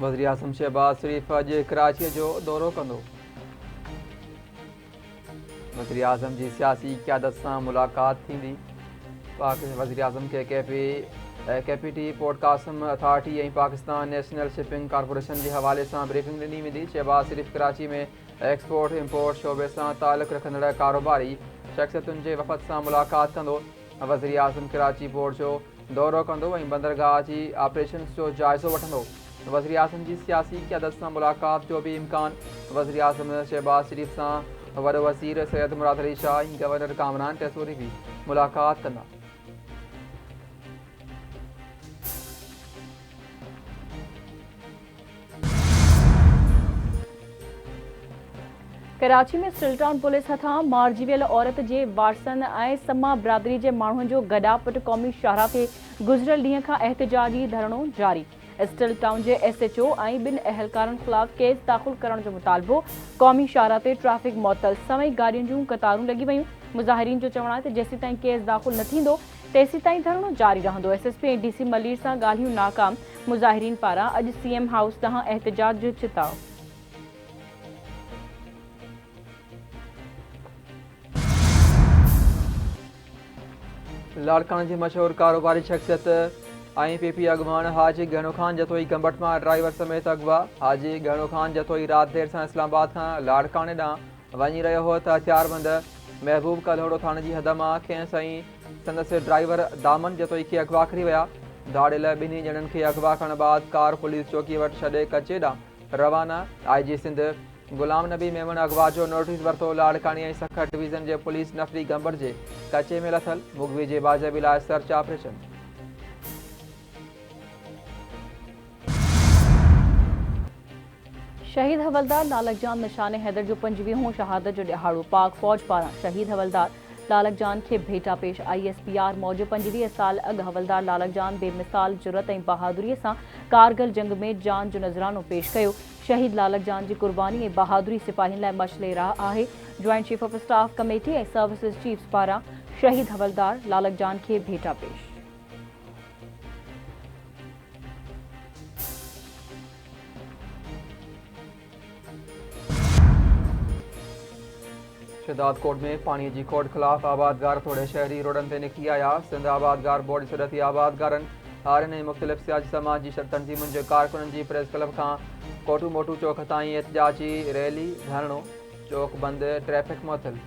वज़ीर आज़म शहबाज शरीफ़ अॼु कराची जो दौरो कंदो। वज़ीर आज़म जी सियासी क़यादत सां मुलाक़ात थींदी। वज़ीर आज़म खे केपीटी पोर्ट कासिम अथॉरिटी ऐं पाकिस्तान नेशनल शिपिंग कॉर्पोरेशन जे हवाले सां ब्रीफिंग ॾिनी वेंदी। शहबाज शरीफ़ कराची में एक्सपोर्ट इम्पोर्ट शोबे सां ताल्लुक़ रखंदड़ कारोबारी शख़्सियतुनि जे वफ़द सां मुलाक़ात कंदो। वज़ीर आज़म कराची पोर्ट जो दौरो कंदो ऐं बंदरगाह जी ऑपरेशन्स जो जाइज़ो वठंदो। वज़ीर आज़म जी सियासी क़यादत सां मुलाक़ात जो भी इम्कान। वज़ीर आज़म शहबाज शरीफ़ सां वॾो वज़ीर सैयद मुराद अली शाह ऐं गवर्नर कामरान टैसूरी भी मुलाक़ात कंदा। कराची में स्टिलटाउन पुलिस हथां मारिजी वियल औरत जे वारसनि ऐं समा बिरादरी जे माण्हुनि जो गॾापट क़ौमी शाहरा ते गुज़िरियल ॾींहं खां एहतिजाजी धरणो जारी। स्टिलटाउन जे SHO ऐं ॿिनि अहलकारनि ख़िलाफ़ केस दाख़िल करण जो मुतालबो। क़ौमी शाहरा ते ट्रैफ़िक मुअतल समय गाॾियुनि जूं कतारूं लॻी वयूं। मुज़ाहिरीन जो चवणु आहे त जेसीं केस दाख़िल न थींदो तेसीं ताईं धरणो जारी रहंदो। SSP ऐं DC मलीर सां ॻाल्हियूं नाकाम। मुज़ाहिरीन पारां अॼु CM हाउस ॾांहुं एहतिजाज जो चिताव। लाड़काने जी मशहूर कारोबारी शख्सियत IPP अॻवान हाजी गहनो खान जतोई गंबट मां ड्राइवर समेत अगवा। हाजी गहनो खान जतोई राति देर सां इस्लामाबाद खां लाड़काने ॾांहुं वञी रहियो हो त हथियारबंद महबूब कलोड़ो थाणे जी हद मां खेसि ऐं संदसि ड्राइवर दामन जतोई खे अगवा करी विया। दाड़ियल ॿिन्ही ॼणनि खे अगवा करण बाद कार पुलिस चौकी वटि छॾे कचे ॾांहुं रवाना। IG सिंध गुलाम नबी मेमन अगवा जो नोटिस वरितो। लाड़कानी ऐं सखर डिवीज़न जे पुलिस नफ़री गंबट जे कचे में लथल। मुगवी जे बाज़ेबी लाइ सर्च ऑपरेशन। शहीद हवलदार लालक जान निशाने हैदर जो 25हों शहादत जो ॾिहाड़ो पाक फ़ौज पारां शहीद हवलदार लालक जान खे भेटा पेश। ISPR मौजूद 25 साल अॻु हवलदार लालक जान बेमिसाल जुरत ऐं बहादुरीअ सां कारगिल जंग में जान जो नज़रानो पेश कयो। शहीद लालक जान जी कुर्बानी ऐं बहादुरी सिपाहियुनि लाइ मशले राह आहे। Joint chief of staff committee ऐं सर्विसिस चीफ्स पारां शहीद हवलदार लालक जान खे भेटा पेश। शहदादकोट में पानी की खोट खिलाफ आबादगार थोड़े शहरी रोडन ते निकरी आया। सिंध आबादगार बोर्ड सदती आबादगारन हारन ऐं मुख़्तलिफ़ सियासी समाज जी तंज़ीमुनि जे कारकुननि जी प्रेस क्लब खां कोटू मोटू चौक ताईं एहतिजाजी रैली धरणो। चौक बंद, ट्रैफिक मुअतल,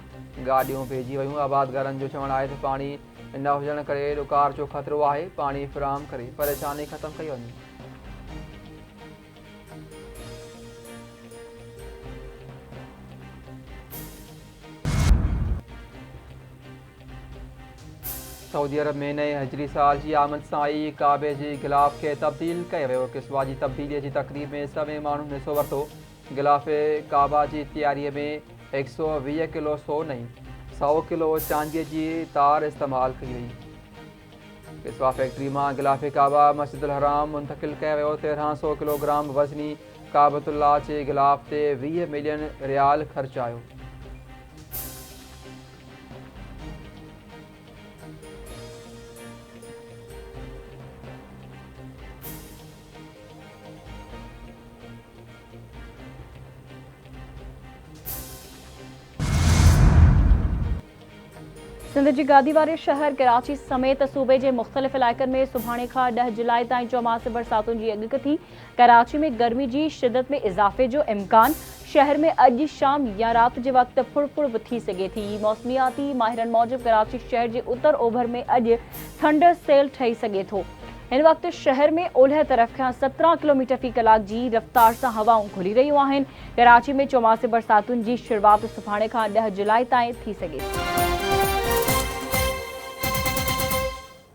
गाॾियूं भेजी वयूं। आबादगारनि जो चवणु आहे त पाणी न हुजण करे ॾुकार जो ख़तरो आहे। पाणी फ़राहम करे परेशानी ख़त्म कई वञे। सऊदी अरब में नए हिजरी साल की आमद सां ई काबे जी गिलाफ के तब्दील कयो वियो। किस्वा जी तब्दीलीअ जी तक़रीब में सवें माण्हुनि हिसो वरितो। गिलाफ़े काबा जी तयारीअ में 120 किलो सोन ऐं 100 किलो चांदीअ जी तार इस्तेमालु कई वई। किस्वा फैक्ट्री मां गिलाफ़े काबा मस्जिदुल हराम मुंतक़िल कयो वियो। 1300 किलोग्राम वज़नी काबतुल्लाह जे गिलाफ ते 20 मिलियन रियाल ख़र्च आयो। सिंध जी गादी वारे शहर कराची समेत सूबे के मुख़्तलिफ़ इलाइक़नि में सुभाणे खां 10 जुलाई ताईं चौमासे बरसातुनि जी अॻकथी। कराची में गर्मी की शिदत में इज़ाफ़े जो इम्कान। शहर में अॼु शाम या रात के वक्त फुड़फुड़ भी थी सघे थी। मौसमियाती माहिरनि मौजूद कराची शहर के उत्तर ओभर में अॼु थंडर सेल ठही सघे थो। इन वक्त शहर में ओलह तरफ खां 17 किलोमीटर फ़ी कलाक की रफ्तार से हवाऊं खुली रहियूं आहिनि। कराची में चौमासे बरसातुनि की शुरुआत सुभाणे खां 10 जुलाई ताईं थी सघे थी।